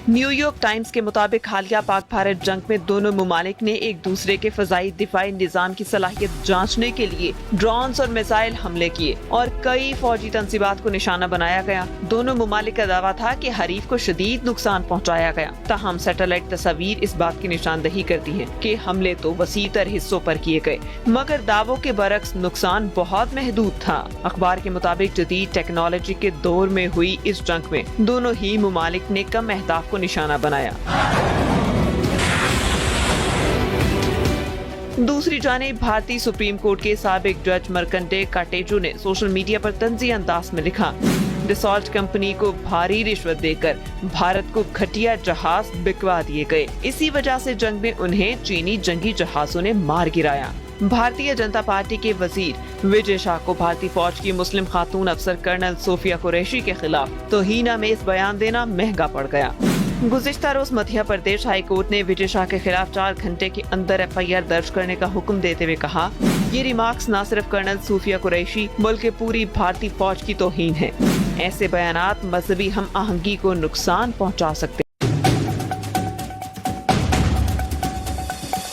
New York times के मुताबिक हालिया पाक भारत जंग में दोनों मुमालिक ने एक दूसरे के फजाई दिफाई निजाम की सलाहियत जांचने के लिए ड्रोन्स और मिसाइल हमले किए और कई फौजी तंसीबात को निशाना बनाया गया। दोनों मुमालिक का दावा था कि हरीफ को शदीद नुकसान पहुंचाया गया। ताहम सैटेलाइट तस्वीर इस बात की निशानदही करती है कि हमले तो वसीतर हिस्सों पर किए गए, मगर दावों के बरक्स नुकसान बहुत महदूद था। अखबार के मुताबिक जदीद टेक्नोलॉजी के दौर में हुई इस जंग में दोनों ही मुमालिक ने कम अहदाफ को निशाना बनाया। दूसरी जानिब भारतीय सुप्रीम कोर्ट के साबिक जज मर्कंडे काटेजू ने सोशल मीडिया पर तंज़ी अंदाज में लिखा, डिसॉल्ट कंपनी को भारी रिश्वत देकर भारत को घटिया जहाज बिकवा दिए गए। इसी वजह से जंग में उन्हें चीनी जंगी जहाजों ने मार गिराया। भारतीय जनता पार्टी के वजीर विजय शाह को भारतीय फौज की मुस्लिम खातून अफसर कर्नल सोफिया कुरैशी के खिलाफ तौहीन में इस बयान देना महंगा पड़ गया। गुज़िश्ता रोज मध्य प्रदेश हाई कोर्ट ने विजय शाह के खिलाफ 4 घंटे के अंदर एफआईआर दर्ज करने का हुक्म देते हुए कहा, ये रिमार्क्स न सिर्फ कर्नल सूफिया कुरैशी बल्कि पूरी भारतीय फौज की तौहीन है। ऐसे बयानात मजहबी हम आहंगी को नुकसान पहुंचा सकते हैं।